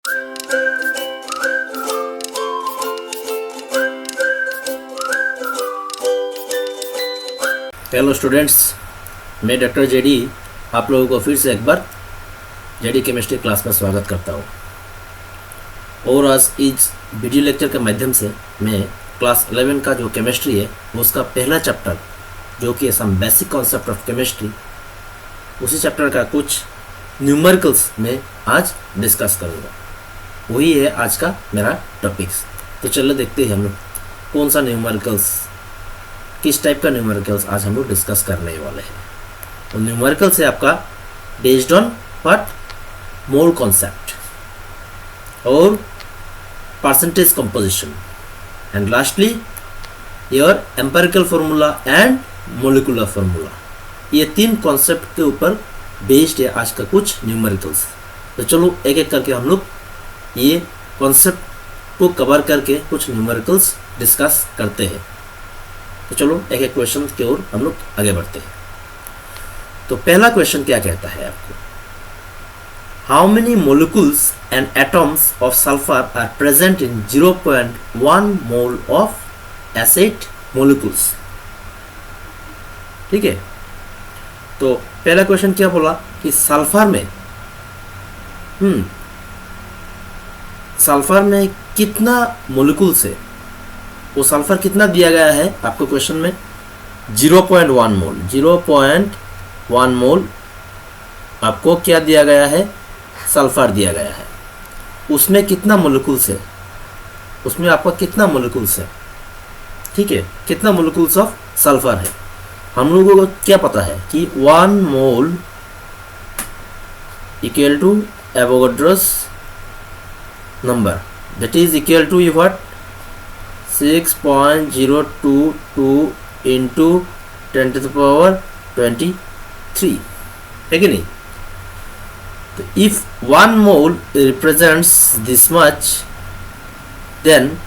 Hello students, मैं doctor JD आप लोगों को फिर से एक बार जेडी केमिस्ट्री क्लास में स्वागत करता हूँ। और आज इस वीडियो लेक्चर के माध्यम से मैं क्लास 11 का जो केमिस्ट्री है उसका पहला चैप्टर जो कि some basic concept of chemistry, उसी चैप्टर का कुछ न्यूमेरिकल्स में आज डिस्कस करूँगा। वही है आज का मेरा टॉपिक्स। तो चलो देखते हैं हम लोग कौन सा न्यूमेरिकल्स, किस टाइप का न्यूमेरिकल्स आज हम लोग डिस्कस करने वाले हैं। तो न्यूमेरिकल्स है आपका based on what, mole concept और percentage composition, and lastly your empirical formula and molecular formula. ये तीन कॉन्सेप्ट के ऊपर बेस्ड है आज का कुछ न्यूमेरिकल्स। तो चलो एक एक करके हम लोग ये कॉन्सेप्ट को कवर करके कुछ न्यूमेरिकल्स डिस्कस करते हैं। तो चलो एक एक क्वेश्चन की ओर हम लोग आगे बढ़ते हैं। तो पहला क्वेश्चन क्या कहता है आपको, how many molecules and atoms of sulphur are present in 0.1 mole of acid molecules. ठीक है, तो पहला क्वेश्चन क्या बोला कि सल्फर में कितना मोलिकुल्स है, वो सल्फर कितना दिया गया है आपको क्वेश्चन में, 0.1 मोल। 0.1 मोल आपको क्या दिया गया है, सल्फर दिया गया है। उसमें कितना मोलिकुल्स है, उसमें आपका कितना मोलिकुल्स है, ठीक है, कितना मोलिकुल्स ऑफ सल्फर है। हम लोगों को क्या पता है कि 1 mole equal to Avogadro's number, that is equal to what, 6.022 into 10⁻23 है कि नहीं। तो if 1 mole represents this much, then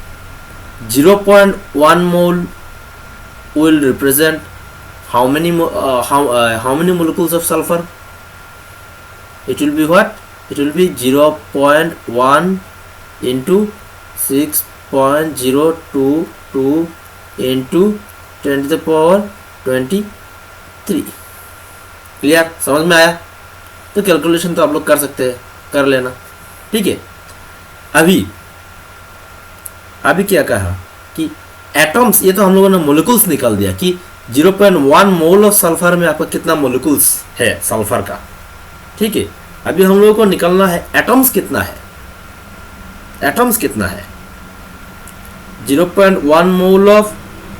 0.1 mole will represent how many molecules of sulfur? It will be what? It will be 0.1 into 6.022 into 10⁻23। Clear, समझ में आया। तो calculation तो आप लोग कर सकते हैं, कर लेना। ठीक है, अभी क्या कहा कि एटम्स, ये तो हम लोगों ने मोलिकुल्स निकाल दिया कि 0.1 मोल ऑफ सल्फर में आपका कितना मोलिकुल्स है सल्फर का। ठीक है, अभी हम लोगों को निकालना है एटम्स कितना है। एटम्स कितना है, 0.1 मोल ऑफ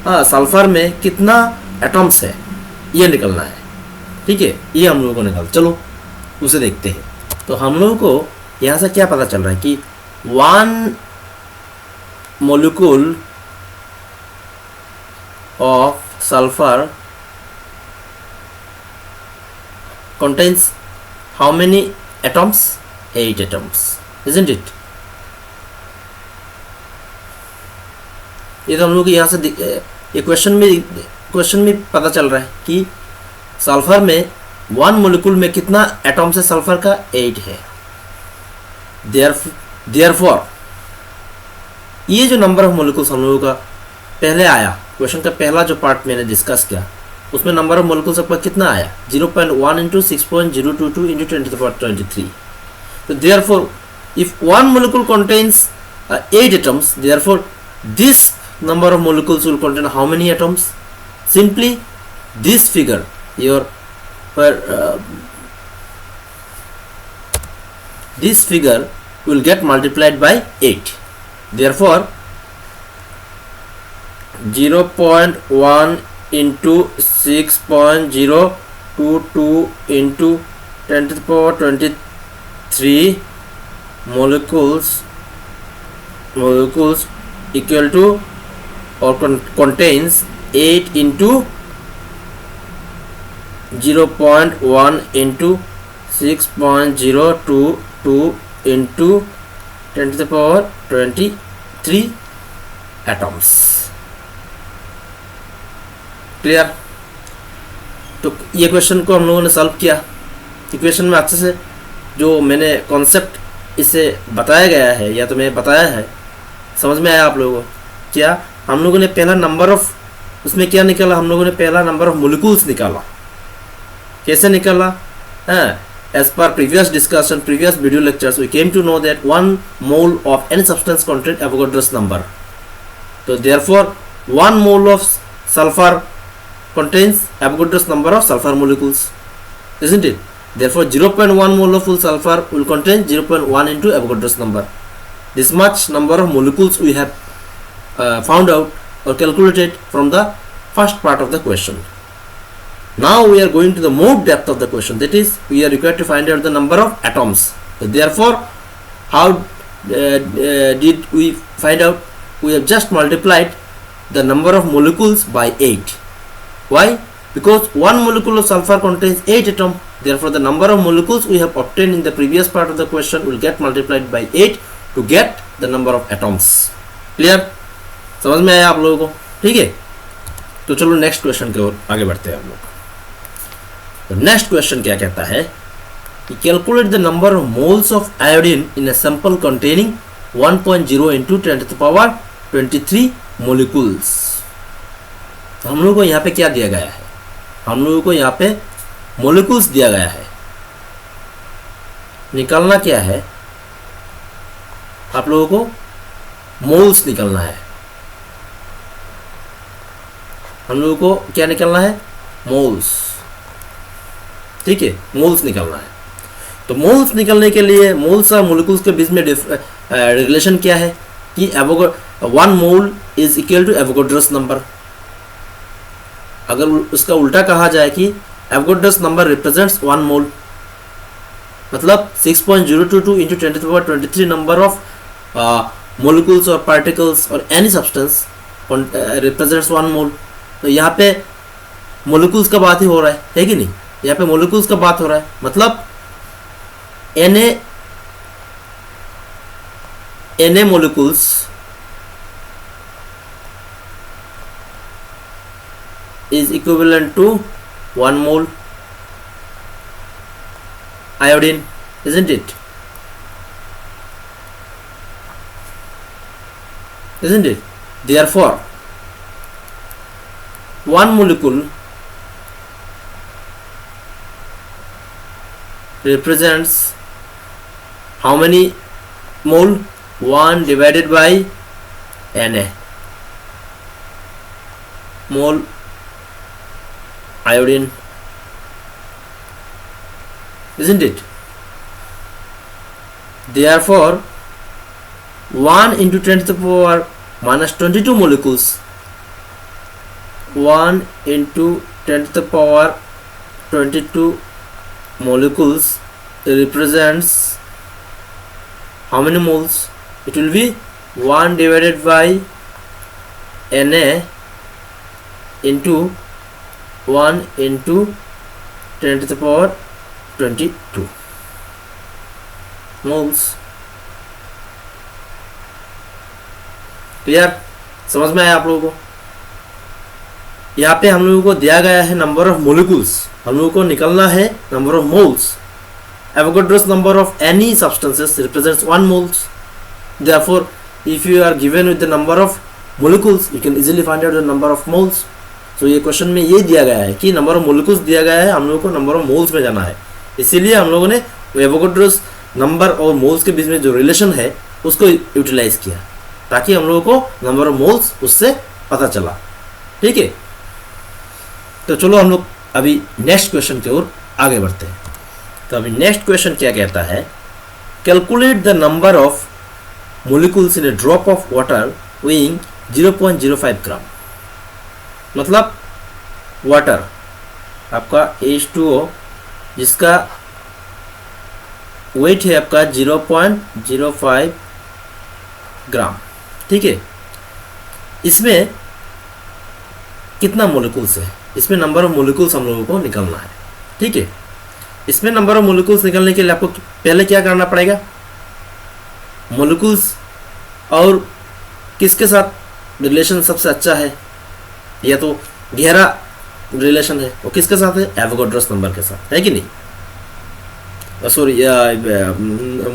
सल्फर में कितना एटम्स है, ये निकलना है। ठीक है, ये हम लोगों को निकाल, चलो उसे देखते हैं। तो हम लोगों को यहाँ से क्या पता चल रहा है कि 1 molecule of sulfur contains how many atoms? 8 atoms, isn't it? ये तो हम लोग यहाँ से ये क्वेश्चन में पता चल रहा है कि सल्फर में 1 मोलिकुल में कितना एटम्स है सल्फर का, 8 है। देयरफॉर ये जो नंबर ऑफ मोलिकुल्स हम लोगों का पहले आया, क्वेश्चन का पहला जो पार्ट मैंने डिस्कस किया, उसमें नंबर ऑफ मोलिकुल्स आपका कितना आया, 0.1 इंटू 6.022 इंटू 10⁻23। तो therefore if 1 molecule contains 8 atoms, therefore this number of molecules will contain how many atoms. Simply this figure this figure will get multiplied by 8. Therefore 0.1 into 6.022 into 10⁻23 molecules equal to or contains 8 into 0.1 into 6.022 into 10⁻23 atoms। Clear. तो ये question को हम लोगों ने solve किया। Equation में अच्छे से जो मैंने कॉन्सेप्ट इससे बताया गया है या तो मैं बताया है, समझ में आया आप लोगों को? क्या हम लोगों ने पहला नंबर ऑफ, उसमें क्या निकाला, हम लोगों ने पहला नंबर ऑफ मोलिक्यूल्स निकाला। कैसे निकाला? As per previous discussion, previous video lectures, we came to know that 1 mole of any substance contain Avogadro's number. तो therefore 1 mole of sulphur contains Avogadro's number of sulfur molecules, isn't it? Therefore 0.1 mole of full sulfur will contain 0.1 into Avogadro's number. This much number of molecules we have found out or calculated from the first part of the question. Now we are going to the more depth of the question, that is we are required to find out the number of atoms. So therefore how did we find out? We have just multiplied the number of molecules by 8. Why? Because 1 molecule of sulfur contains 8 atoms. Therefore the number of molecules we have obtained in the previous part of the question will get multiplied by 8 to get the number of atoms. Clear? समझ में आया आप लोगों को? ठीक है, तो चलो नेक्स्ट क्वेश्चन की ओर आगे बढ़ते हैं हम लोग। तो नेक्स्ट क्वेश्चन क्या कहता है कि calculate the number of moles of iodine in a sample containing 1.0 into 10⁻23 molecules. तो हम लोगों को यहाँ पे क्या दिया गया है? हम लोगों को यहाँ पे मोलिक्यूल्स दिया गया है। निकालना क्या है? आप लोगों को मोल्स निकालना है। हम लोगों को क्या निकालना है? मोल्स। ठीक है, मोल्स निकालना है। तो मोल्स निकालने के लिए मोल्स और मोलिक्यूल्स के बीच में रिलेशन क्या है कि 1 mole is equal to Avogadro's number. अगर उसका उल्टा कहा जाए कि एवोगाड्रोस नंबर रिप्रेजेंट्स 1 मोल, मतलब 6.022 इंटू 10⁻23 नंबर ऑफ मोलिक्यूल्स और पार्टिकल्स और एनी सब्सटेंस रिप्रेजेंट्स 1 मोल। तो यहाँ पे मोलिक्यूल्स का बात ही हो रहा है कि नहीं? यहाँ पे मोलिक्यूल्स का बात हो रहा है, मतलब Na molecules is equivalent to 1 mole iodine, isn't it? Isn't it? Therefore 1 molecule represents how many mole? 1 divided by Na mole iodine, isn't it? Therefore 1 into 10⁻22 molecules, 1 into 10⁻22 molecules represents how many moles? It will be 1 divided by Na into 1 into 10⁻22 moles। Clear? समझ में आया आप लोगों को? यहाँ पे हम लोगों को दिया गया है नंबर ऑफ मोलिक्यूल्स, हम लोगों को निकलना है number of moles. Avogadro's number of any substances represents 1 moles. Therefore if you are given with the number of molecules you can easily find out the number of moles। तो ये question में ये दिया गया है कि नंबर ऑफ मोलिक्यूल्स दिया गया है, हम लोगों को नंबर ऑफ मोल्स में जाना है। इसीलिए हम लोगों ने एवोगाड्रोस नंबर और मोल्स के बीच में जो रिलेशन है उसको यूटिलाइज किया, ताकि हम लोगों को नंबर ऑफ मोल्स उससे पता चला। ठीक है, तो चलो हम लोग अभी नेक्स्ट क्वेश्चन की ओर आगे बढ़ते हैं। तो अभी नेक्स्ट क्वेश्चन क्या कहता है? Calculate the number of molecules in A drop of water weighing 0.05 ग्राम। मतलब वाटर आपका H2O जिसका वेट है आपका 0.05 ग्राम। ठीक है, इसमें कितना मोलिक्यूल्स है? इसमें नंबर ऑफ मोलिक्यूल्स हम लोगों को निकालना है। ठीक है, इसमें नंबर ऑफ मोलिक्यूल्स निकालने के लिए आपको पहले क्या करना पड़ेगा? मोलिक्यूल्स और किसके साथ रिलेशन सबसे अच्छा है या तो गहरा रिलेशन है, वो किसके साथ है? एवोगाड्रोस नंबर के साथ, है कि नहीं? सॉरी,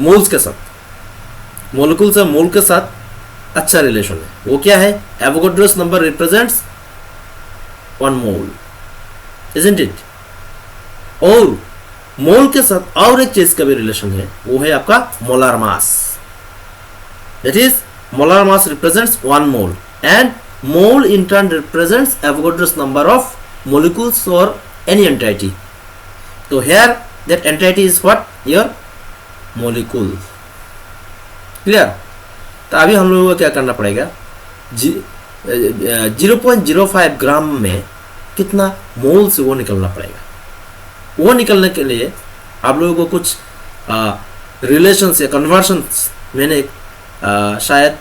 मोल्स के साथ। मोलिकुल्स और मोल के साथ अच्छा रिलेशन है, वो क्या है? Avogadro's number represents 1 mole, isn't it? और मोल के साथ और एक चीज का भी रिलेशन है, वो है आपका molar mass. That is molar mass represents 1 mole and mole in turn represents Avogadro's number of molecules or any entity. So here that entity is what? Your molecule. Clear? तो अभी हम लोगों को क्या करना पड़ेगा? 0.05 ग्राम में कितना मोल से वो निकलना पड़ेगा। वो निकलने के लिए आप लोगों को कुछ रिलेशंस या कन्वर्शंस मैंने शायद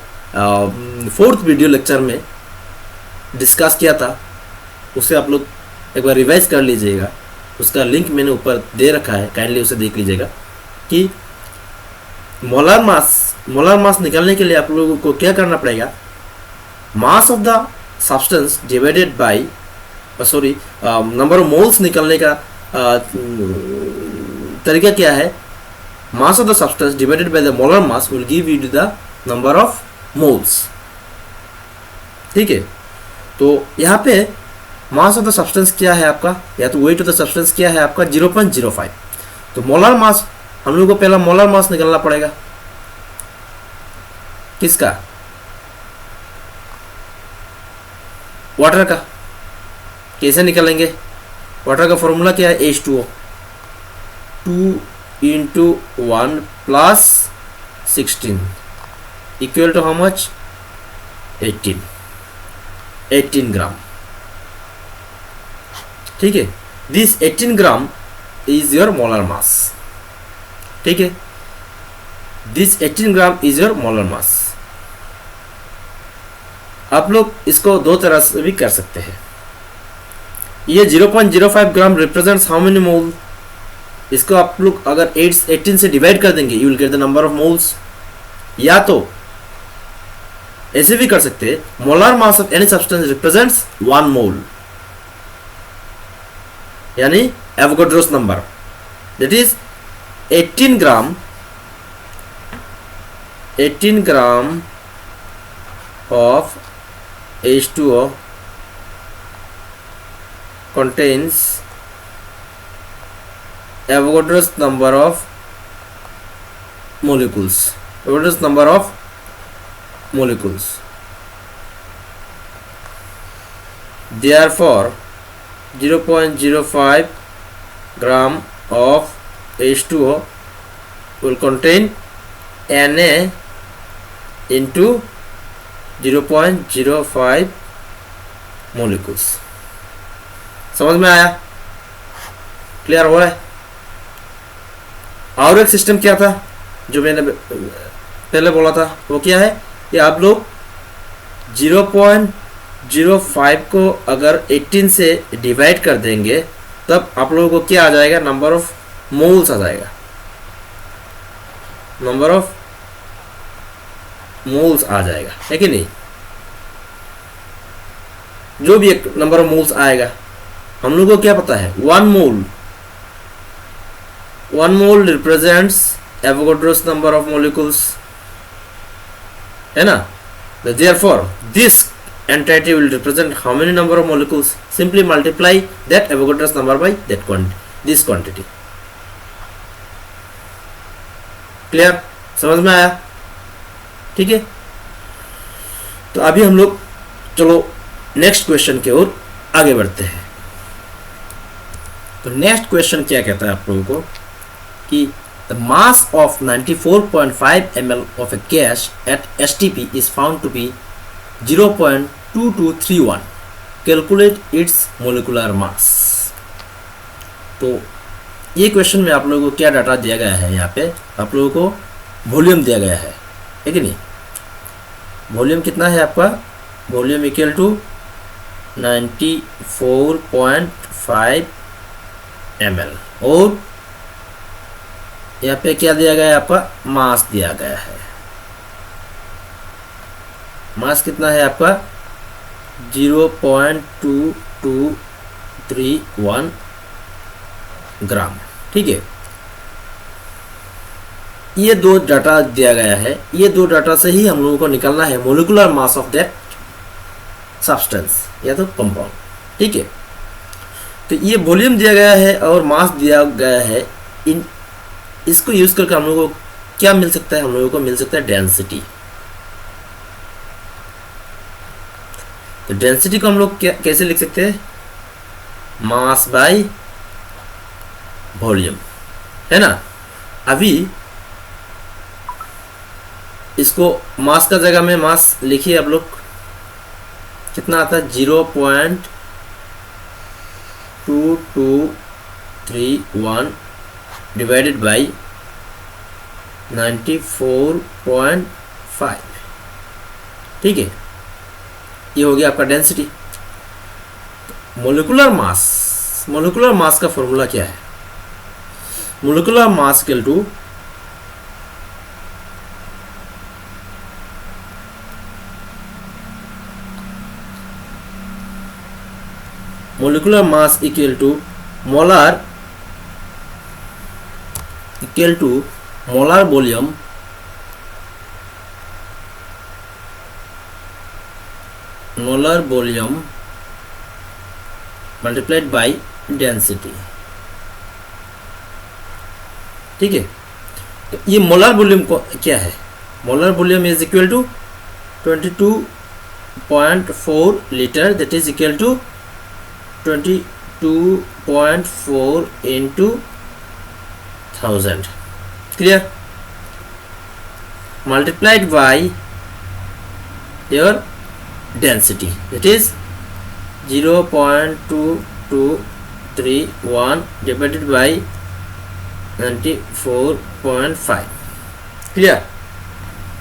4th वीडियो लेक्चर में डिस्कस किया था, उसे आप लोग एक बार रिवाइज कर लीजिएगा। उसका लिंक मैंने ऊपर दे रखा है, काइंडली उसे देख लीजिएगा कि मोलार मास निकालने के लिए आप लोगों को क्या करना पड़ेगा? Mass of the substance divided by number of moles निकालने का तरीका क्या है? Mass of the substance divided by the molar mass will give you the number of moles. ठीक है, तो यहाँ पे मास ऑफ द सब्सटेंस क्या है आपका, या तो वेट ऑफ द सब्सटेंस क्या है आपका? 0.05। तो मोलार मास, हम लोग को पहला मोलार मास निकालना पड़ेगा। किसका? वाटर का। कैसे निकालेंगे? वाटर का फॉर्मूला क्या है? H2O, 2 into 1 plus 16 equal to how much? 18 gram. ठीक है, this 18 gram is your molar mass. ठीक है, this 18 gram is your molar mass. आप लोग इसको दो तरह से भी कर सकते हैं। ये 0.05 ग्राम रिप्रेजेंट्स हाउ मेनी मोल? इसको आप लोग अगर 18 से डिवाइड कर देंगे, you will get the number of moles. या तो ऐसे भी कर सकते हैं, molar mass of any substance represents 1 मोल, यानी Avogadro's number, that is 18 gram of H2O contains Avogadro's number of molecules. Avogadro's number of molecules. Therefore, 0.05 gram of H2O will contain Na into 0.05 molecules. समझ में आया? Clear हो रहा है? और एक system क्या था जो मैंने पहले बोला था, वो क्या है कि आप लोग 0.05 को अगर 18 से डिवाइड कर देंगे तब आप लोगों को क्या आ जाएगा? नंबर ऑफ मोल्स आ जाएगा। नंबर ऑफ मोल्स आ जाएगा, है कि नहीं? जो भी एक नंबर ऑफ मोल्स आएगा, हम लोगों को क्या पता है? 1 mole represents Avogadro's number of molecules, है ना? Therefore, this entity will represent how many number of molecules? Simply multiply that Avogadro's number by this quantity. Clear? समझ में आया? ठीक है, तो अभी हम लोग चलो नेक्स्ट क्वेश्चन की ओर आगे बढ़ते हैं। तो नेक्स्ट क्वेश्चन क्या कहता है आप लोगों को कि the mass of 94.5 ml of a gas at STP is found to be 0.2231। Calculate its molecular mass. तो ये क्वेश्चन में आप लोगों को क्या डाटा दिया गया है? यहाँ पे आप लोगों को वॉल्यूम दिया गया है कि नहीं? वॉल्यूम कितना है आपका? वॉल्यूम इक्वल टू 94.5 ml और यहाँ पे क्या दिया गया है? आपका मास दिया गया है। मास कितना है आपका? 0.2231 ग्राम। ठीक है, ये दो डाटा दिया गया है, ये दो डाटा से ही हम लोगों को निकालना है molecular mass of that substance या तो कंपाउंड। ठीक है, तो ये वॉल्यूम दिया गया है और मास दिया गया है, इन इसको यूज करके हम लोगों को क्या मिल सकता है, हम लोगों को मिल सकता है डेंसिटी। तो डेंसिटी को हम लोग कैसे लिख सकते हैं, मास बाय वॉल्यूम, है ना। अभी इसको मास का जगह में मास लिखिए आप लोग, कितना आता है 0.2231 डिवाइडेड बाई 94.5। ठीक है, ये हो गया आपका डेंसिटी। मोलिकुलर मास का फॉर्मूला क्या है, molecular mass equal to molar equal to molar volume multiplied by density. ठीक है, तो ये मोलर वॉल्यूम को क्या है, molar volume is equal to 22.4 litre, that is equal to 22.4 into 1000, clear, multiplied by your density that is 0.2231 divided by 94.5, clear,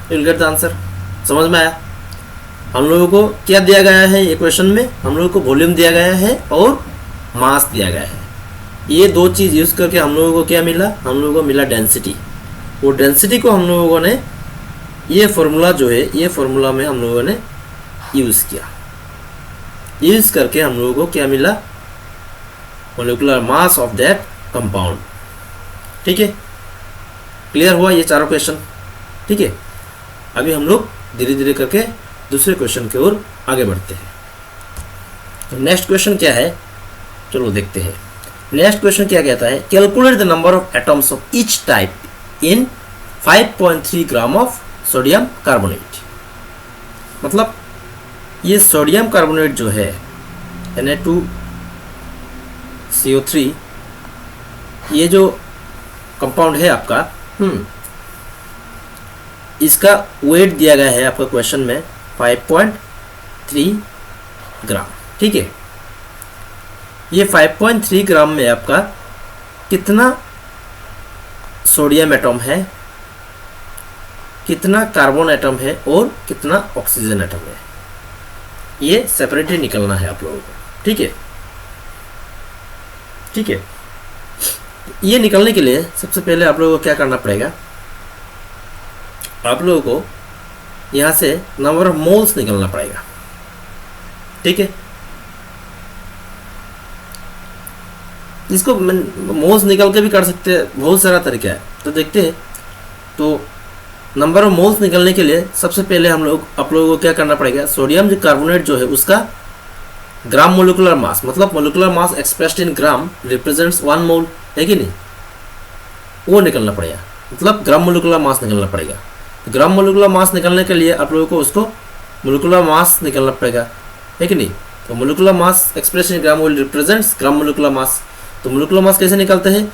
will get the answer. समझ में आया। हम लोगों को क्या दिया गया है ये क्वेश्चन में, हम लोगों को वॉल्यूम दिया गया है और मास दिया गया है। ये दो चीज़ यूज़ करके हम लोगों को क्या मिला, हम लोगों को मिला डेंसिटी। वो डेंसिटी को हम लोगों ने ये फॉर्मूला जो है, ये फॉर्मूला में हम लोगों ने यूज़ किया, यूज़ करके हम लोगों को क्या मिला, molecular mass of that compound. ठीक है, क्लियर हुआ ये चारों क्वेश्चन। ठीक है, अभी हम लोग धीरे धीरे करके दूसरे क्वेश्चन की ओर आगे बढ़ते हैं। तो नेक्स्ट क्वेश्चन क्या है, चलो देखते हैं। नेक्स्ट क्वेश्चन क्या कहता है, calculate the number of atoms of each type in 5.3 gram of sodium carbonate. मतलब ये सोडियम कार्बोनेट जो है Na2CO3, ये जो कंपाउंड है आपका, इसका वेट दिया गया है आपका क्वेश्चन में 5.3 ग्राम। ठीक है, ये 5.3 ग्राम में आपका कितना सोडियम एटम है, कितना कार्बन एटम है और कितना ऑक्सीजन एटम है, ये सेपरेटली निकलना है आप लोगों को। ठीक है, ठीक है, ये निकलने के लिए सबसे पहले आप लोगों को क्या करना पड़ेगा, आप लोगों को यहाँ से नंबर ऑफ मोल्स निकलना पड़ेगा। ठीक है, इसको मोल्स निकल के भी कर सकते हैं, बहुत सारा तरीका है, तो देखते हैं। तो नंबर ऑफ मोल्स निकलने के लिए सबसे पहले आप लोगों को क्या करना पड़ेगा, सोडियम जो कार्बोनेट जो है उसका ग्राम मोलिकुलर मास, मतलब molecular mass expressed in gram represents 1 मोल, है कि नहीं, वो निकलना पड़ेगा, मतलब ग्राम मोलिकुलर मास निकलना पड़ेगा। तो ग्राम मोलिकुलर मास निकलने के लिए आप लोगों को उसको मोलिकुलर मास निकलना पड़ेगा, है कि नहीं। तो molecular mass expression in gram will represents gram molecular mass. तो मोलिकुलर मास कैसे निकलते हैं,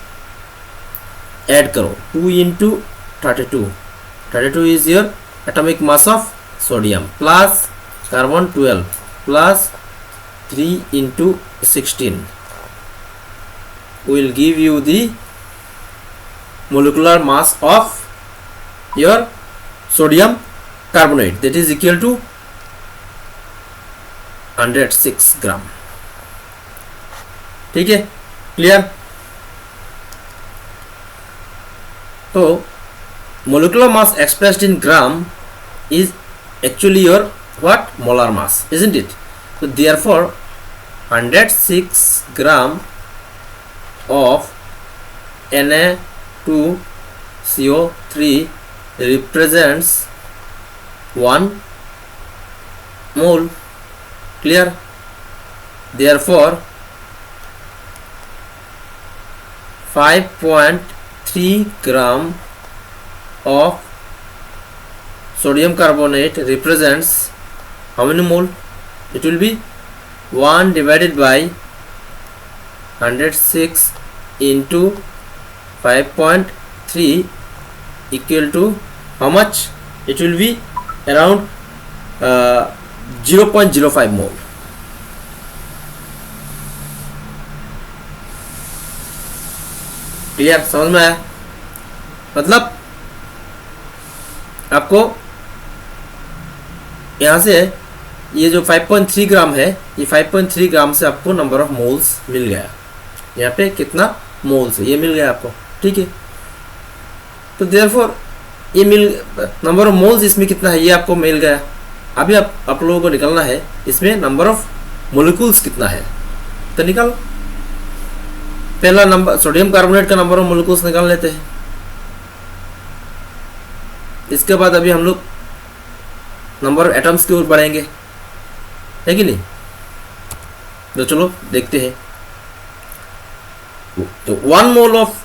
ऐड करो 2 into 32 is your atomic mass of sodium, plus carbon 12 plus 3 into 16 will give you the molecular mass of your sodium carbonate, that is equal to 106 ग्राम। ठीक है, clear. तो molecular mass expressed in gram is actually your what, molar mass, isn't it? So therefore 106 gram of Na2 CO3 represents 1 mole. Clear? Therefore 5.3 gram of sodium carbonate represents how many mole? It will be 1 divided by 106 into 5.3 equal to how much? It will be around 0.05 mole. Clear? समझ में आया? मतलब आपको यहाँ से ये जो 5.3 ग्राम है, ये 5.3 ग्राम से आपको नंबर ऑफ मोल्स मिल गया। यहाँ पे कितना मोल्स है ये मिल गया आपको, ठीक है। तो देयरफॉर ये नंबर ऑफ मोल्स इसमें कितना है ये आपको मिल गया। अभी आप लोगों को निकालना है इसमें नंबर ऑफ मोलिक्यूल्स कितना है, तो निकालो। पहला नंबर सोडियम कार्बोनेट का नंबर ऑफ मोलिक्यूल्स निकाल लेते हैं। इसके बाद अभी हम लोग नंबर ऑफ एटम्स की ओर बढ़ेंगे, है कि नहीं? तो चलो देखते हैं। तो 1 mole of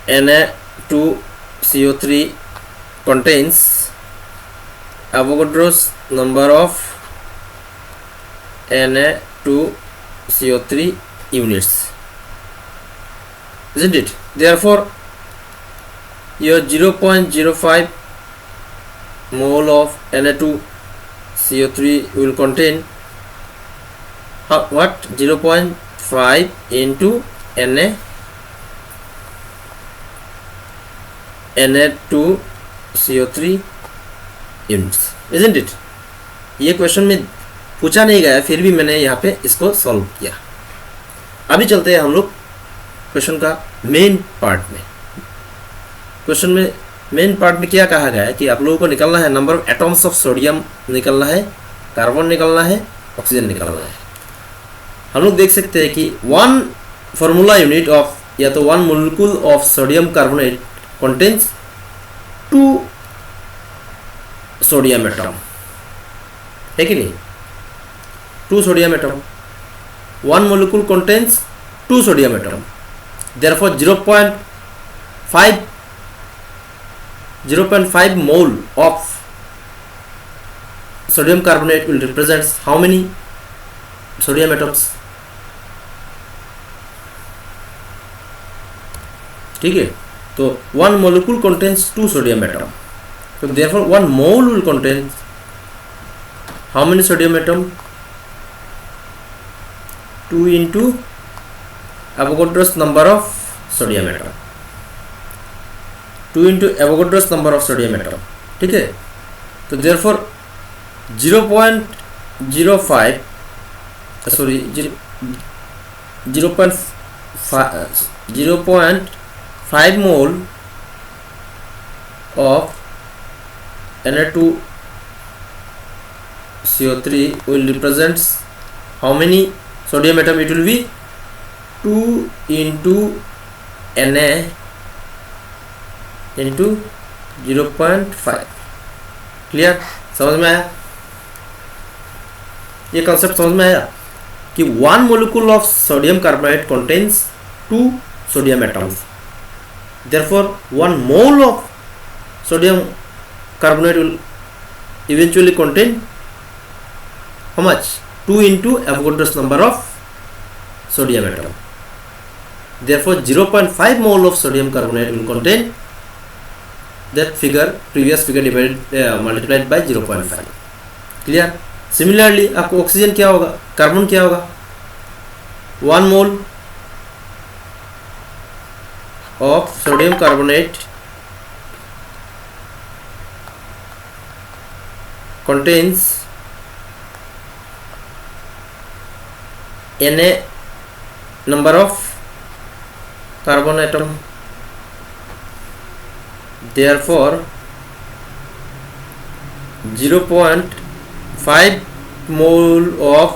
Na2CO3 contains Avogadro's number of Na2CO3 units, isn't it? Therefore your 0.05 mole of Na2CO3 will contain what? 0.5 into Na2CO3 units, isn't it? ये क्वेश्चन में पूछा नहीं गया, फिर भी मैंने यहाँ पे इसको सॉल्व किया। अभी चलते हैं हम लोग क्वेश्चन का मेन पार्ट में। क्वेश्चन में मेन पार्ट में क्या कहा गया है कि आप लोगों को निकालना है number of atoms of sodium निकालना है, कार्बन निकालना है, ऑक्सीजन निकालना है। हम लोग देख सकते हैं कि 1 फॉर्मूला यूनिट ऑफ या तो 1 molecule of sodium carbonate contains 2 sodium atom, है कि नहीं? 2 sodium atom. 1 molecule contains 2 sodium atom. Therefore 0.5 mole of sodium carbonate will represent how many sodium atoms? ठीक है, तो 1 molecule contains 2 sodium atom. So therefore 1 mole will contain how many sodium atom? 2 into Avogadro's number of sodium atom. 2 into Avogadro's number of sodium atom. ठीक है, तो therefore 0.05 sorry 0.5 mole of Na2CO3 will represents how many sodium atom? It will be 2 into Na into 0.5. Clear? समझ में आया? ये concept समझ में आया कि 1 molecule of sodium carbonate contains 2 sodium atoms. Therefore 1 mole of sodium carbonate will eventually contain how much? 2 into Avogadro's number of sodium atom. Therefore 0.5 mole of sodium carbonate will contain that figure, previous figure divided multiplied by 0.5. Clear? Similarly आपको oxygen क्या होगा, carbon क्या होगा? 1 मोल of sodium carbonate contains Na number of carbon atom. Therefore 0.5 mole of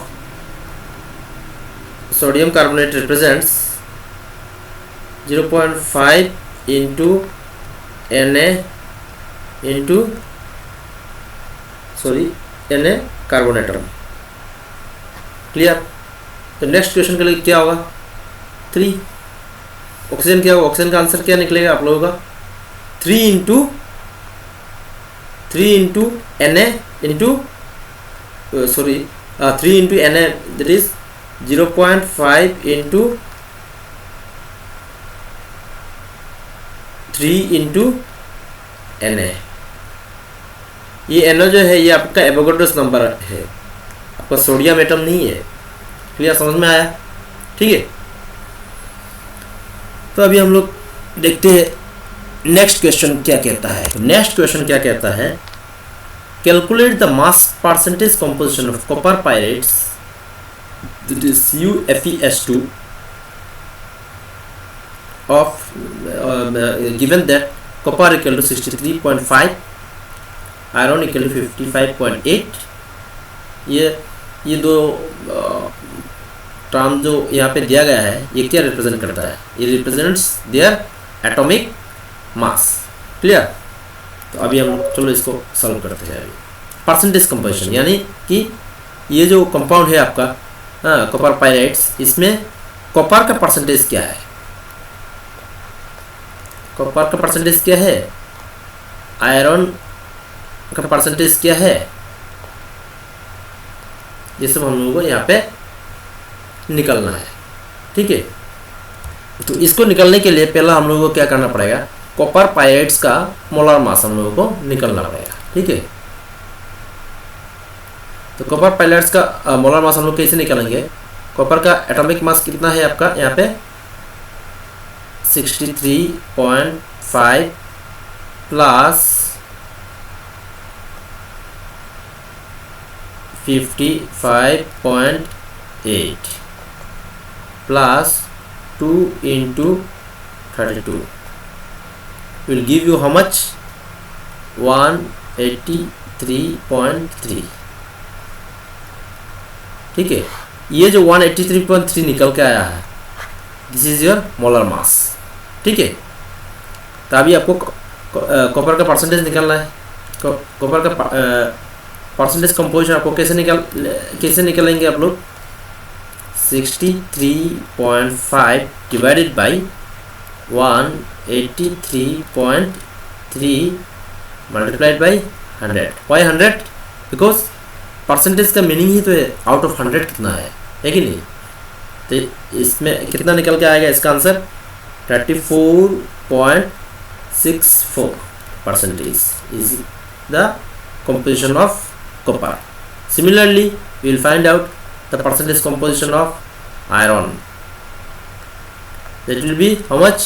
sodium carbonate represents 0.5 into Na into Na carbonate atom. Clear? तो next question के लिए क्या होगा? 3। ऑक्सीजन क्या होगा? ऑक्सीजन का आंसर क्या निकलेगा आप लोगों का? 3 into Na into 3 into Na, that is 0.5 into 3 into Na। ये Na जो है ये आपका एवोगाड्रोस नंबर है, आपका सोडियम एटम नहीं है। क्लियर? समझ में आया? ठीक है। तो अभी हम लोग देखते हैं नेक्स्ट क्वेश्चन क्या कहता है। तो नेक्स्ट क्वेश्चन क्या कहता है? Calculate the mass percentage composition of copper pirates, that is CuFeS2 of given that copper equal to 63.5, iron equal to 55.8। ये दो टर्म जो यहाँ पे दिया गया है ये क्या रिप्रेजेंट करता है? ये represents their atomic mass. Clear? तो अभी हम चलो इसको सॉल्व करते हैं। परसेंटेज कंपोजिशन यानी कि ये जो कंपाउंड है आपका कॉपर पायरेट्स, इसमें कॉपर का परसेंटेज क्या है? कॉपर का परसेंटेज क्या है? आयरन का परसेंटेज क्या है? ये सब हम लोगों को यहाँ पे निकलना है। ठीक है। तो इसको निकलने के लिए पहला हम लोगों को क्या करना पड़ेगा? कॉपर पायरेट्स का मोलर मास हम लोगों को निकलना पड़ेगा। ठीक है। तो कॉपर पायरेट्स का मोलर मास हम लोग कैसे निकालेंगे? कॉपर का एटॉमिक मास कितना है आपका यहाँ पे? 63.5 plus 55.8 plus 2 into 32 will give you how much? 183.3। ठीक है। ये जो 183.3 निकल के आया है, this is your molar mass. ठीक है। तो अभी आपको कॉपर का परसेंटेज निकालना है। कॉपर का परसेंटेज कंपोजिशन आपको कैसे निकालेंगे आप लोग? 63.5 divided by 183.3 multiplied by 100। Why 100? Because percentage का मीनिंग ही तो है आउट ऑफ 100 कितना है कि नहीं? तो इसमें कितना निकल के आएगा इसका answer? 34.64% is the composition of copper. Similarly, we will find out the percentage composition of iron. That will be how much?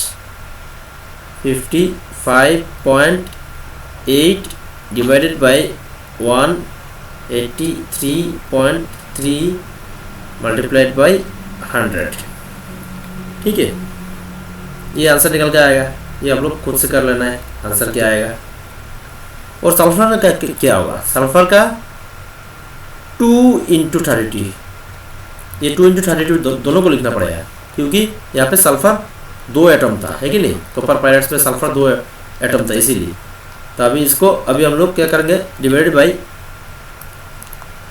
55.8 divided by 183.3 multiplied by 100। ठीक है। ये आंसर निकल के आएगा। ये आप लोग खुद से कर लेना है आंसर क्या आएगा। और सल्फर का क्या होगा? सल्फर का 2 इंटू 32। ये 2 इंटू 32 दोनों को लिखना पड़ेगा क्योंकि यहाँ पे सल्फर 2 एटम था, है कि नहीं? कॉपर पायरेट्स में सल्फर 2 एटम था इसीलिए। तो अभी हम लोग क्या करेंगे? Divide by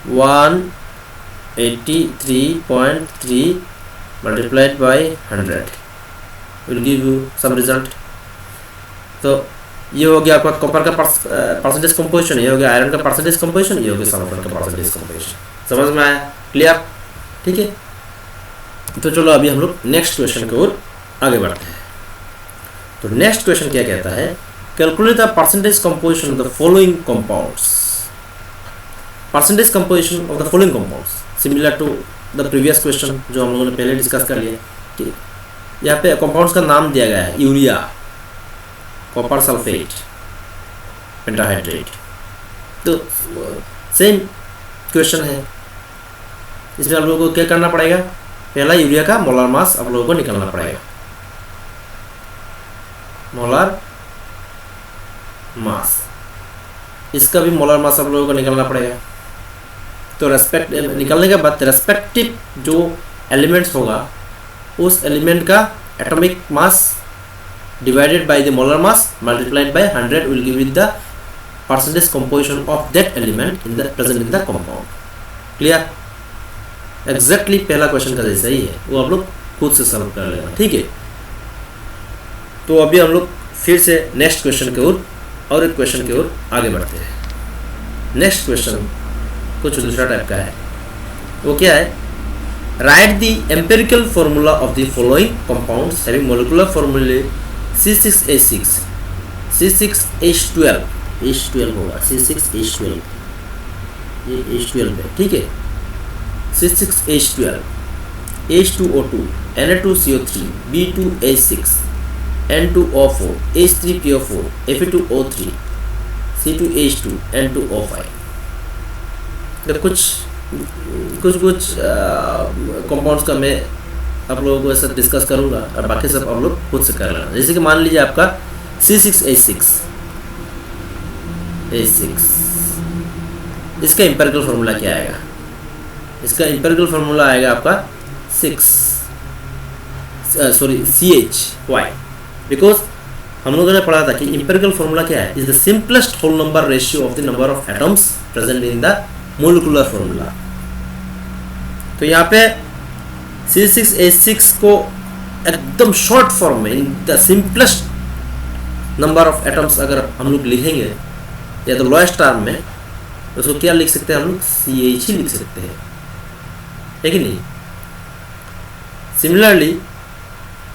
183.3 multiplied by 100 will give you some result. तो ये हो गया आपका कॉपर का परसेंटेज कंपोजिशन, ये हो गया आयरन का परसेंटेज कंपोजिशन, ये हो गया सल्फर का परसेंटेज कंपोजिशन। समझ में आया? क्लियर? ठीक है। तो चलो अभी हम लोग नेक्स्ट क्वेश्चन की ओर आगे बढ़ते हैं। तो नेक्स्ट क्वेश्चन क्या कहता है? Calculate the percentage composition of the following compounds. Percentage composition of the following compounds similar to the previous question जो हम लोगों ने पहले डिस्कस कर लिया कि यहाँ पे कंपाउंड्स का नाम दिया गया है यूरिया, कॉपर सल्फेट, पेंटाहाइड्रेट। तो सेम क्वेश्चन है। इसमें आप लोगों को क्या करना पड़ेगा? पहला यूरिया का मोलर मास आप लोगों को निकालना पड़ेगा। मोलर मास, इसका भी मोलर मास आप लोगों को निकालना पड़ेगा। तो निकालने के बाद रेस्पेक्टिव जो एलिमेंट्स होगा उस एलिमेंट का atomic mass divided by the molar mass multiplied by 100 will give you the percentage composition of that element in the present in the compound. Clear? Exactly पहला क्वेश्चन का जैसा ही है, वो आप लोग खुद से सॉल्व कर लेना, ठीक है। तो अभी हम लोग फिर से नेक्स्ट क्वेश्चन की ओर और एक क्वेश्चन की ओर आगे बढ़ते हैं। नेक्स्ट क्वेश्चन कुछ दूसरा टाइप का है। वो क्या है? Right the empirical formula of the following compounds having molecular फॉर्मूले C6H6, C6H12, H12 होगा, C6H12, ये H12 है, ठीक है। C6H12, H2O2, Na2CO3, B2H6, N2O4, H3PO4, Fe2O3, C2H2, N2O5। तो कुछ कंपाउंड्स का मैं आप लोगों को ऐसा डिस्कस करूंगा और बाकी सब आप लोग खुद से कर लेना। जैसे कि मान लीजिए आपका C6H6, इसका एम्पिरिकल फार्मूला क्या आएगा? इसका एम्पिरिकल फार्मूला आएगा आपका CH। वाई? बिकॉज हम लोगों ने पढ़ा था कि एम्पिरिकल फार्मूला क्या है? Is the simplest whole number ratio of the number of atoms present in the molecular formula. तो यहाँ पे C6H6 को एकदम शॉर्ट फॉर्म में, in the simplest number of atoms अगर हम लोग लिखेंगे या तो लोएस्ट टर्म में, तो उसको क्या लिख सकते हैं हम लोग? CH ही लिख सकते हैं, है कि नहीं? सिमिलरली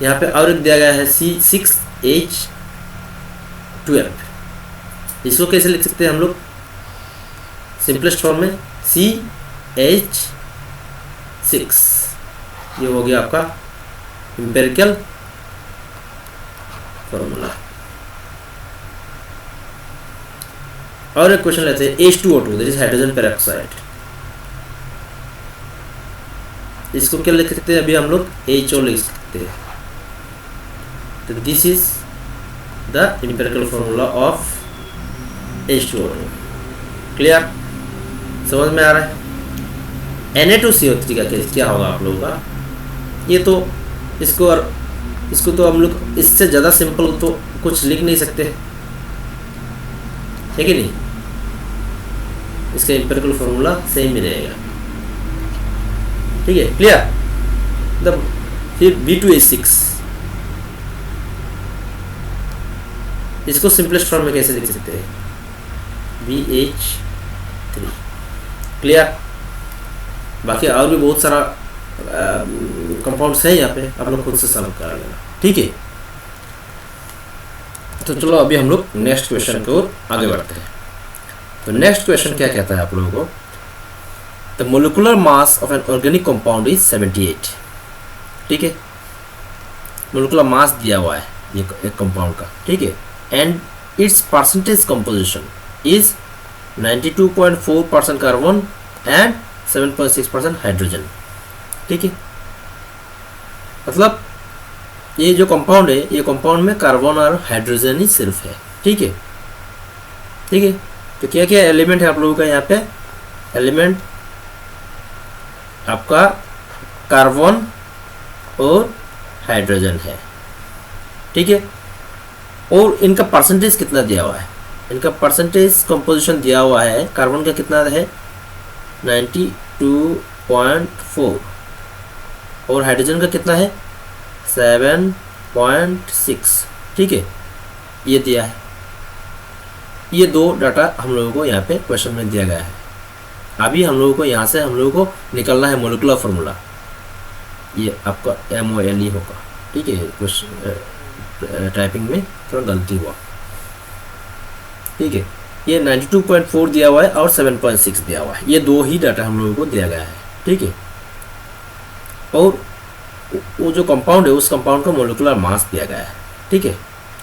यहाँ पे और एक दिया गया है C6H12, इसको कैसे लिख सकते हैं हम लोग सिंपलेस्ट फॉर्म में? CH6। ये हो गया आपका एम्पिरिकल फॉर्मूला। और एक क्वेश्चन लेते हैं H2O2, that is hydrogen peroxide. इसको क्या लिख सकते हैं अभी हम लोग? HO लिख सकते हैं। तो this is the empirical formula of H2O2। Clear? समझ में आ रहा है? Na2CO3 का केस क्या होगा आप लोगों का? ये तो इसको तो हम लोग इससे ज़्यादा सिंपल तो कुछ लिख नहीं सकते, है कि नहीं? इसका एम्पिरिकल फॉर्मूला सेम ही रहेगा, ठीक है। क्लियर? फिर B2H6, इसको सिंपलेस्ट फॉर्म में कैसे लिख सकते हैं? BH3। क्लियर? बाकी और भी बहुत सारा कंपाउंड्स है यहाँ पे, आप लोग खुद से सॉल्व कर लेना, ठीक है। तो चलो अभी हम लोग नेक्स्ट क्वेश्चन की ओर आगे बढ़ते हैं। तो नेक्स्ट क्वेश्चन क्या कहता है आप लोगों को? The molecular mass of an organic compound is 78, ठीक है। मोलिकुलर मास दिया हुआ है ये एक कंपाउंड का, ठीक है। And it's percentage composition is 92.4% carbon and 7.6% hydrogen, ठीक है। मतलब ये जो कंपाउंड है, ये कंपाउंड में कार्बन और हाइड्रोजन ही सिर्फ है, ठीक है, ठीक है। तो क्या क्या एलिमेंट है आप लोगों का यहाँ पे? एलिमेंट आपका कार्बन और हाइड्रोजन है, ठीक है। और इनका परसेंटेज कितना दिया हुआ है? इनका परसेंटेज कंपोजिशन दिया हुआ है। कार्बन का कितना है? 92.4 और हाइड्रोजन का कितना है? 7.6, ठीक है। ये दिया है। ये दो डाटा हम लोगों को यहाँ पे क्वेश्चन में दिया गया है। अभी हम लोगों को यहाँ से हम लोगों को निकलना है मोलिकुलर फार्मूला। ये आपका MOLE होगा, ठीक है। क्वेश्चन टाइपिंग में थोड़ा गलती हुआ, ठीक है। ये 92.4 दिया हुआ है और 7.6 दिया हुआ है। ये दो ही डाटा हम लोगों को दिया गया है, ठीक है। और वो जो कंपाउंड है उस कंपाउंड का मोलिकुलर मास दिया गया है, ठीक है।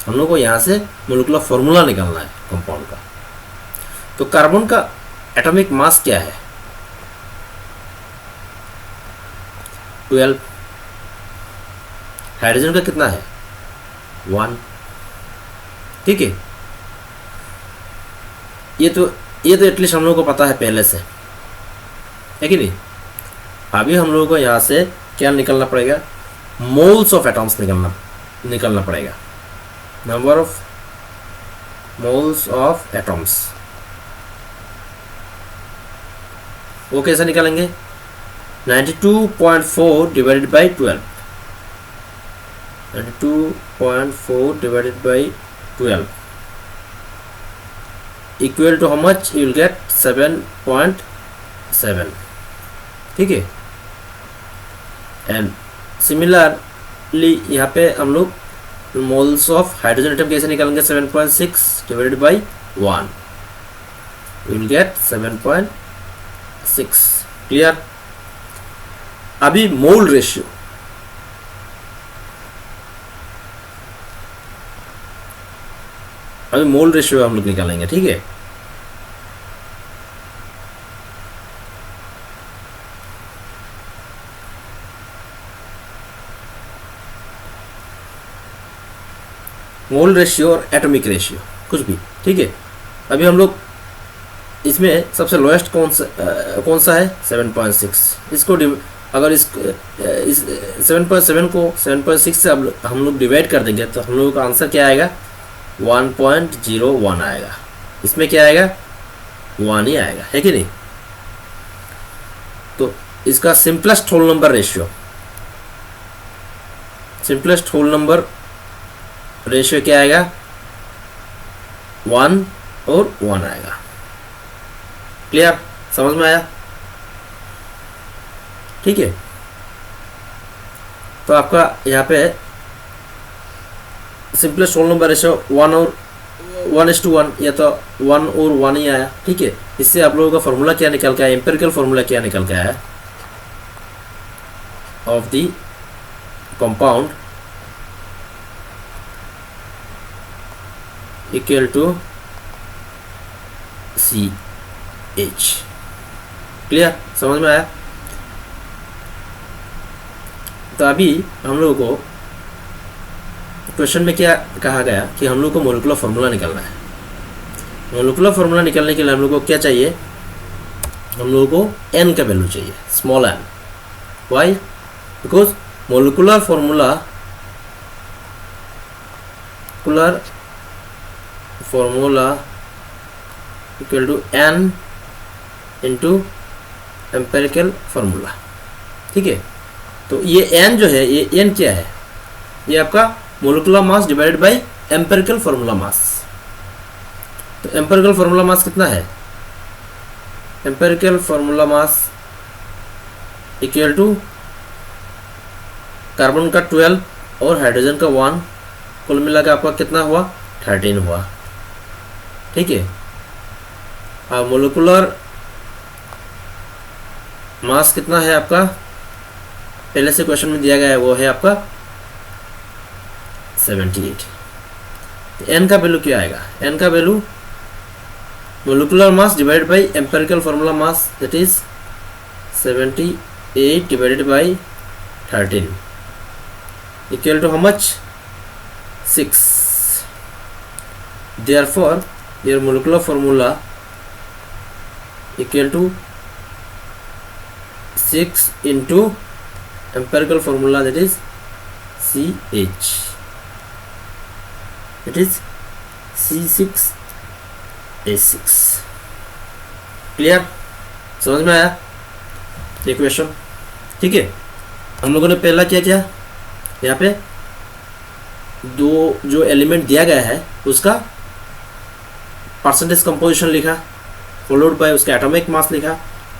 हम लोग को यहाँ से मोलिकुलर फार्मूला निकालना है कंपाउंड का। तो कार्बन का एटॉमिक मास क्या है? 12। हाइड्रोजन का कितना है? 1, ठीक है। ये तो एटलीस्ट हम लोगों को पता है पहले से, है कि नहीं। अभी हम लोगों को यहाँ से क्या निकलना पड़ेगा, मोल्स ऑफ एटॉम्स निकलना पड़ेगा, number of moles of atoms. वो कैसे निकालेंगे, 92.4 divided by 12, 92.4 divided by 12 equal to how much, you will get 7.7, ठीक है। एंड सिमिलरली यहाँ पे हम लोग मोल्स ऑफ हाइड्रोजन एटम कैसे निकालेंगे, 7.6 divided by 1, you will gate 7.6, clear. अभी मोल रेशियो, अभी मोल रेशियो हम लोग निकालेंगे, ठीक है। मोल रेशियो और एटॉमिक रेशियो कुछ भी, ठीक है। अभी हम लोग इसमें सबसे लोएस्ट कौन सा है, 7.6। इसको अगर इस 7.7 को 7.6 से हम लोग डिवाइड कर देंगे तो हम लोगों का आंसर क्या आएगा, 1.01 आएगा। इसमें क्या आएगा, 1 ही आएगा, है कि नहीं। तो इसका simplest whole number ratio, simplest whole number ratio क्या आएगा, 1 और 1 आएगा, क्लियर, समझ में आया, ठीक है। तो आपका यहाँ पे सिंपलेस्ट होल नंबर रेशियो 1 और 1:1, या तो 1 और 1 ही आया, ठीक है। इससे आप लोगों का फॉर्मूला क्या निकल के आया, एम्पिरिकल फॉर्मूला क्या निकल के आया, of the compound equal to CH, clear, समझ में आया। तो अभी हम लोगों को क्वेश्चन में क्या कहा गया कि हम लोग को मोलिकुलर फार्मूला निकालना है। मोलिकुलर फार्मूला निकालने के लिए हम लोग को क्या चाहिए, हम लोगों को n का वैल्यू चाहिए, small n। Why, because molecular formula equal to n into empirical formula, ठीक है। तो ये n जो है, ये n क्या है, ये आपका molecular mass divided by empirical formula mass. तो एम्पेरिकल फार्मूला मास कितना है, empirical formula mass equal to carbon का 12 और हाइड्रोजन का 1, कुल मिला के आपका कितना हुआ, 13 हुआ, ठीक है। अब मोलिकुलर मास कितना है आपका, पहले से क्वेश्चन में दिया गया है, वो है आपका 78। तो n का वैल्यू क्या आएगा, n का value molecular mass divided by empirical formula mass, that is 78 divided by 13 equal to how much, 6। Therefore your molecular formula equal to 6 into empirical formula, that is CH, it is C6H6, clear, समझ में आया ये question, ठीक है। हम लोगों ने पहला क्या किया, यहाँ पे दो जो एलिमेंट दिया गया है उसका परसेंटेज कंपोजिशन लिखा, फॉलोड बाय उसका एटॉमिक मास लिखा।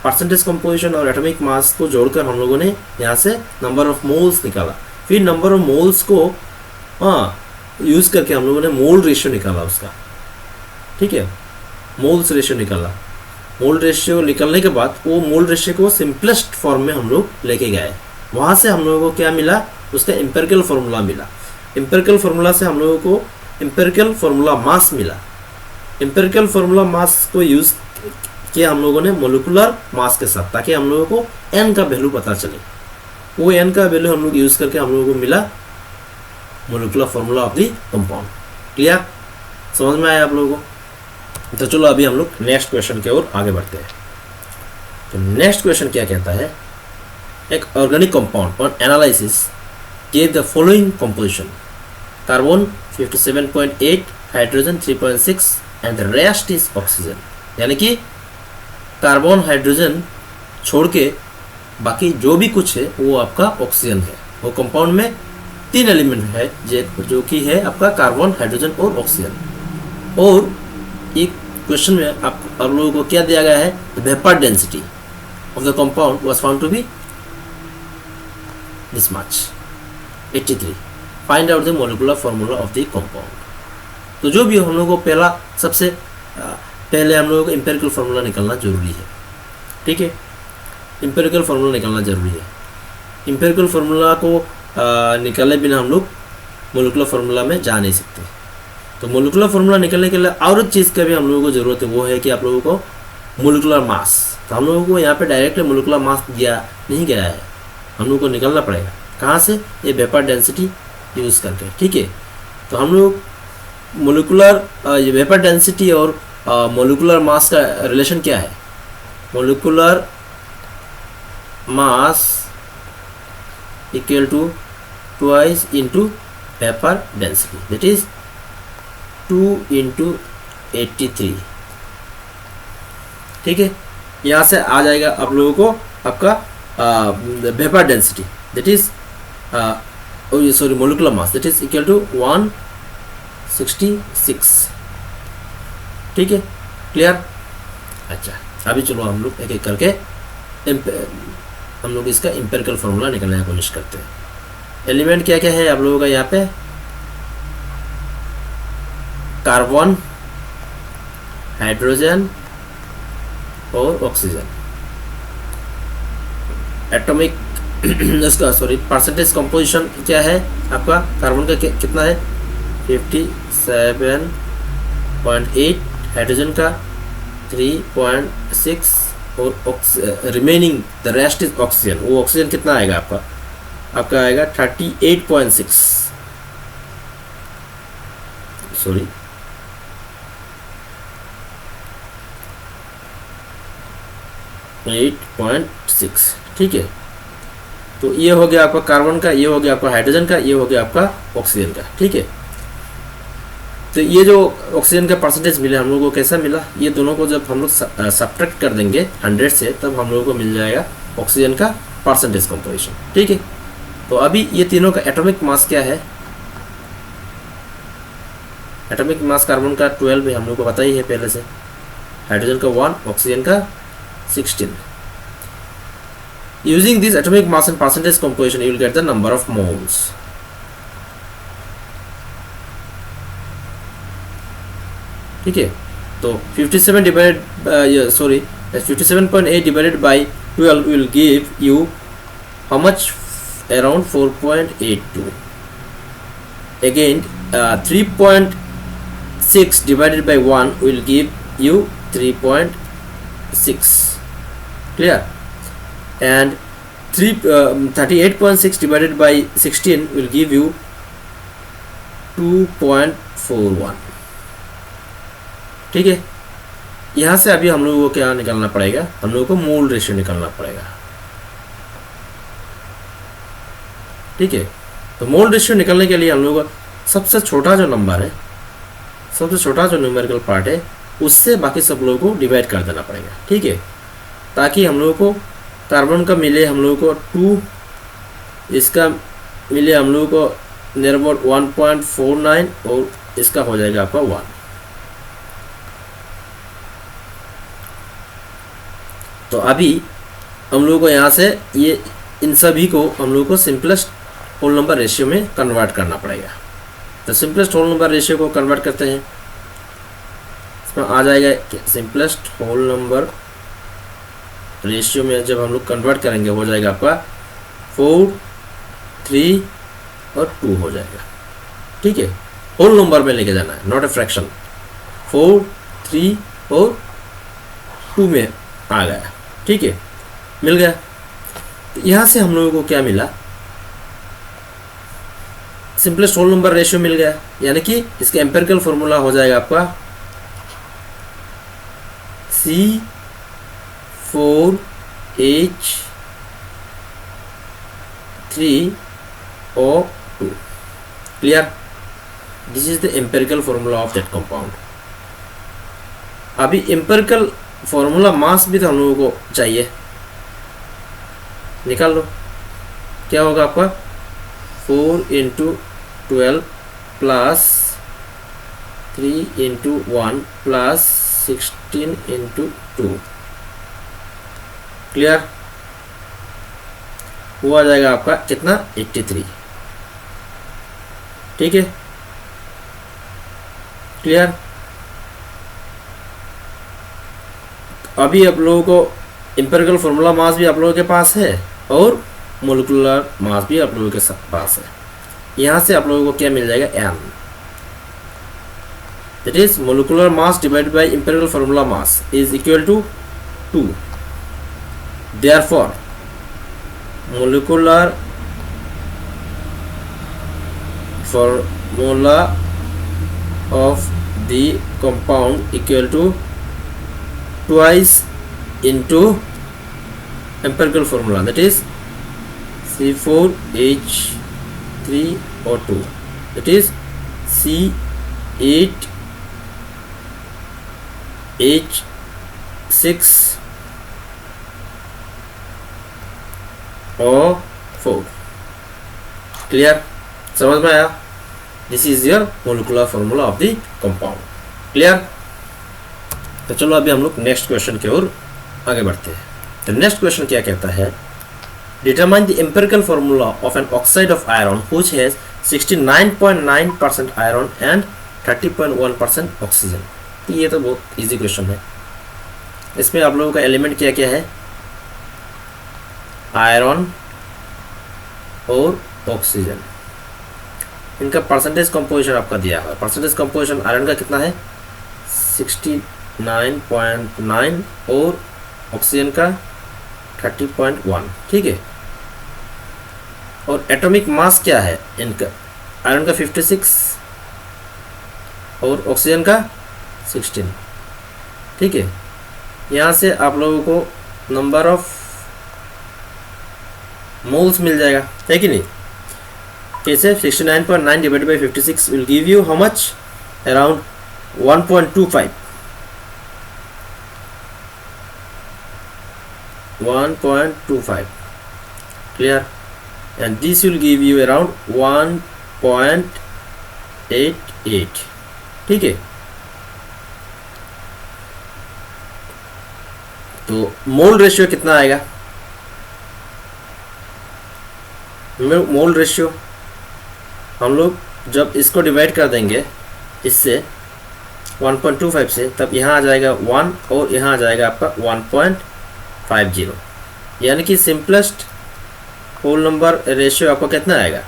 परसेंटेज कंपोजिशन और एटॉमिक मास को जोड़कर हम लोगों ने यहाँ से नंबर ऑफ मोल्स निकाला। फिर नंबर ऑफ मोल्स को यूज़ करके हम लोगों ने मोल रेशियो निकाला उसका, ठीक है, मोल्स रेशियो निकाला। मोल रेशियो निकलने के बाद वो मोल रेशियो को सिंपलेस्ट फॉर्म में हम लोग लेके गए। वहाँ से हम लोगों को क्या मिला, उसका एम्पिरिकल फार्मूला मिला। एम्पिरिकल फार्मूला से हम लोगों को एम्पिरिकल फार्मूला मास मिला। एम्पिरिकल फार्मूला मास को यूज़ किया हम लोगों ने मोलिकुलर मास के साथ, ताकि हम लोगों को n का वैल्यू पता चले। वो n का वैल्यू हम लोग यूज़ करके हम लोगों को मिला molecular formula of the compound. Clear, समझ में आया आप लोगों को। तो चलो अभी हम लोग नेक्स्ट क्वेश्चन की ओर आगे बढ़ते हैं। तो नेक्स्ट क्वेश्चन क्या कहता है, एक organic compound on analysis gave the following composition: carbon 57.8, hydrogen 3.6 and the rest is oxygen. यानी कि कार्बन हाइड्रोजन छोड़ के बाकी जो भी कुछ है वो आपका ऑक्सीजन है। वो कंपाउंड में 3 एलिमेंट है जो कि है आपका कार्बन, हाइड्रोजन और ऑक्सीजन। और एक क्वेश्चन में आप लोगों को क्या दिया गया है? The vapour density of the compound was found to be this much 83। Find out the molecular formula of the compound. तो जो भी हम लोगों को सबसे पहले हम लोगों को एम्पिरिकल फार्मूला निकालना जरूरी है। ठीक है, एम्पिरिकल फार्मूला निकालना जरूरी है। एम्पिरिकल फार्मूला को निकाले बिना हम लोग मॉलिक्यूलर फार्मूला में जा नहीं सकते। तो मॉलिक्यूलर फार्मूला निकालने के लिए और एक चीज़ का भी हम लोगों को ज़रूरत है, वो है कि आप लोगों को मॉलिक्यूलर मास। तो हम लोगों को यहाँ पे डायरेक्टली मॉलिक्यूलर मास दिया नहीं गया है, हम लोगों को निकालना पड़ेगा। कहाँ से? ये वेपर डेंसिटी यूज़ करके। ठीक है, तो हम लोग मॉलिक्यूलर ये वेपर डेंसिटी और मॉलिक्यूलर मास का रिलेशन क्या है? Molecular mass equal to twice into vapour density, that is 2 into 83। ठीक है, यहाँ से आ जाएगा आप लोगों को आपका vapour density, that is sorry molecular mass, that is equal to 166। ठीक है, क्लियर? अच्छा, अभी चलो हम लोग एक एक करके हम लोग इसका एम्पिरिकल फार्मूला निकालने की कोशिश करते हैं। एलिमेंट क्या क्या है आप लोगों का यहाँ पे? कार्बन, हाइड्रोजन और ऑक्सीजन। एटॉमिक इसका सॉरी परसेंटेज कंपोजिशन क्या है आपका? कार्बन का कितना है? 57.8, हाइड्रोजन का 3.6 और remaining the rest is oxygen. वो ऑक्सीजन कितना आएगा आपका? आपका आएगा 38.6, सॉरी 8.6। ठीक है, तो ये हो गया आपका कार्बन का, ये हो गया आपका हाइड्रोजन का, ये हो गया आपका ऑक्सीजन का। ठीक है, तो ये जो ऑक्सीजन का परसेंटेज मिला हम लोगों को कैसा मिला? ये दोनों को जब हम लोग सब्ट्रैक्ट कर देंगे 100 से, तब हम लोगों को मिल जाएगा ऑक्सीजन का परसेंटेज कंपोजिशन। ठीक है, तो अभी ये तीनों का एटॉमिक मास क्या है? एटॉमिक मास कार्बन का 12 है, हम लोग को पता ही है पहले से। हाइड्रोजन का 1, ऑक्सीजन का 16। Using this atomic mass and percentage composition you will get the number of moles. ठीक है, तो 57 divided 57.8 divided by 12 will give you how much? Around 4.82। Again 3.6 divided by 1 will give you 3.6. Clear? And 38.6 divided by 16 will give you 2.41. ठीक है, यहाँ से अभी हम लोगों को क्या निकालना पड़ेगा? हम लोगों को मोल रेशियो निकालना पड़ेगा। ठीक है, तो मोल रेशियो निकालने के लिए हम लोगों को सबसे छोटा जो नंबर है, सबसे छोटा जो न्यूमेरिकल पार्ट है, उससे बाकी सब लोगों को डिवाइड कर देना पड़ेगा। ठीक है, ताकि हम लोगों को कार्बन का मिले हम लोगों को 2, इसका मिले हम लोगों को नियर अबाउट 1.49 और इसका हो जाएगा आपका 1। तो अभी हम लोगों को यहाँ से ये इन सभी को हम लोगों को सिंपलेस्ट होल नंबर रेशियो में कन्वर्ट करना पड़ेगा। तो सिंपलेस्ट होल नंबर रेशियो को कन्वर्ट करते हैं, इसमें आ जाएगा सिंपलेस्ट होल नंबर रेशियो में जब हम लोग कन्वर्ट करेंगे हो जाएगा आपका 4, 3 और 2 हो जाएगा। ठीक है, होल नंबर में लेके जाना है, नॉट ए फ्रैक्शन। 4, 3 और 2 में आ गया। ठीक है, मिल गया। तो यहाँ से हम लोगों को क्या मिला? सिंपलेस्ट होल नंबर रेशियो मिल गया, यानी कि इसका एम्पिरिकल फॉर्मूला हो जाएगा आपका C4H 3O2. Clear? This is the empirical formula of that compound. अभी empirical formula mass भी तो हम लोगों को चाहिए, निकाल लो। क्या होगा आपका 4 × 12 प्लस 3 × 1 प्लस 16 × 2। क्लियर? वो आ जाएगा आपका कितना 83। ठीक है, क्लियर? अभी आप लोगों को एम्पिरिकल फॉर्मूला मास भी आप लोगों के पास है और मोलिकुलर मास भी आप लोगों के पास है। यहाँ से आप लोगों को क्या मिल जाएगा m, that is molecular mass divided by empirical formula mass is equal to 2। Therefore molecular formula of the compound equal to twice into empirical formula, that is C4H3O2, that is C8H6O4। Clear? समझ में आया? This is your molecular formula of the compound. Clear? तो चलो अभी हम लोग next question की ओर आगे बढ़ते हैं। तो नेक्स्ट क्वेश्चन क्या कहता है, determine the empirical formula of an oxide of iron which has 69.9% iron and 30.1% oxygen. तो ये तो बहुत इजी क्वेश्चन है। इसमें आप लोगों का एलिमेंट क्या क्या है, आयरन और ऑक्सीजन। इनका परसेंटेज कंपोजिशन आपका दिया हुआ है। परसेंटेज कंपोजिशन आयरन का कितना है 69.9 और ऑक्सीजन का 30.1। ठीक है, और एटॉमिक मास क्या है इनका, आयरन का 56 और ऑक्सीजन का 16। ठीक है, यहाँ से आप लोगों को नंबर ऑफ मोल्स मिल जाएगा, है कि नहीं? कैसे 69.9 divided by 56 will give you how much, around 1.25। 1.25 clear, and this will give you around 1.88। ठीक है, तो मोल रेशियो कितना आएगा? मोल रेशियो हम लोग जब इसको डिवाइड कर देंगे इससे 1.25 से, तब यहाँ आ जाएगा 1 और यहाँ आ जाएगा आपका 1.50, यानी कि सिंपलेस्ट होल नंबर रेशियो आपको कितना आएगा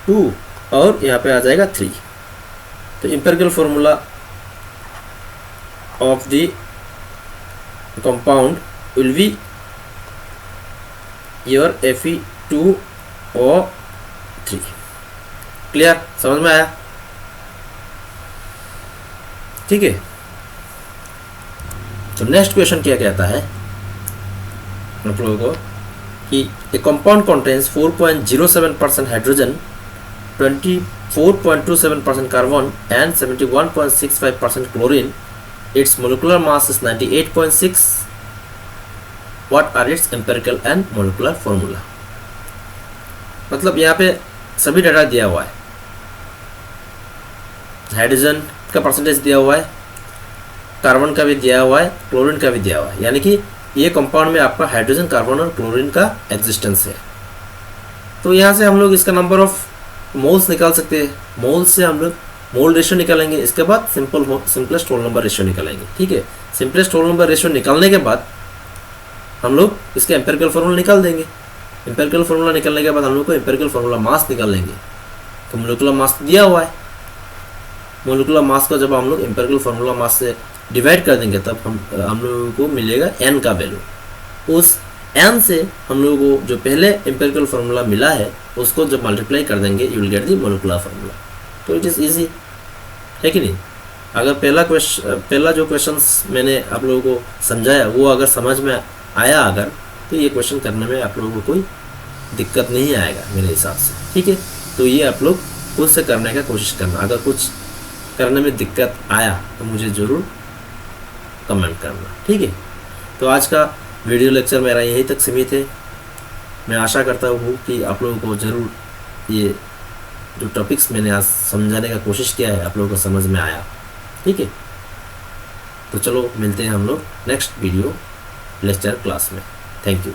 2 और यहाँ पे आ जाएगा 3। तो empirical formula of the compound will be your Fe2O3। Clear? समझ में आया? ठीक है, तो नेक्स्ट क्वेश्चन क्या कहता है आप लोगों को कि a compound contains 4.07% hydrogen, 24.27% carbon and 71.65% chlorine. Its molecular mass is 98.6। What are its empirical and molecular formula? मतलब यहाँ पे सभी डाटा दिया हुआ है, हाइड्रोजन का परसेंटेज दिया हुआ है, कार्बन का भी दिया हुआ है, क्लोरीन का भी दिया हुआ है, यानी कि ये कंपाउंड में आपका हाइड्रोजन, कार्बन और क्लोरीन का एग्जिस्टेंस है। तो यहाँ से हम लोग इसका नंबर ऑफ मोल्स निकाल सकते हैं। मोल्स से हम लोग मोल रेशियो निकालेंगे, इसके बाद सिंपलेस्ट होल नंबर रेशियो निकालेंगे। ठीक है, सिंपलेस्ट होल नंबर रेशियो निकालने के बाद हम लोग इसके एम्पिरिकल फॉर्मूला निकाल देंगे। एम्पिरिकल फॉर्मूला निकालने के बाद हम लोग को एम्पिरिकल फॉर्मूला मास निकाल लेंगे। तो मोलिकुलर मास दिया हुआ है, मोलिकुलर मास को जब हम लोग एम्पिरिकल फॉर्मूला मास से डिवाइड कर देंगे तब हम लोगों को मिलेगा n का वैल्यू। उस n से हम लोगों को जो पहले एम्पिरिकल फॉर्मूला मिला है उसको जब मल्टीप्लाई कर देंगे you will get the molecular formula. तो इट इज़ इजी, है कि नहीं? अगर पहला जो क्वेश्चंस मैंने आप लोगों को समझाया वो अगर समझ में आया अगर, तो ये क्वेश्चन करने में आप लोगों को कोई दिक्कत नहीं आएगा मेरे हिसाब से, ठीक है। तो ये आप लोग खुद से करने का कोशिश करना। अगर कुछ करने में दिक्कत आया तो मुझे ज़रूर कमेंट करना, ठीक है। तो आज का वीडियो लेक्चर मेरा यहीं तक सीमित है। मैं आशा करता हूँ कि आप लोगों को ज़रूर ये जो टॉपिक्स मैंने आज समझाने का कोशिश किया है आप लोगों को समझ में आया, ठीक है। तो चलो मिलते हैं हम लोग नेक्स्ट वीडियो लेक्चर क्लास में। Thank you.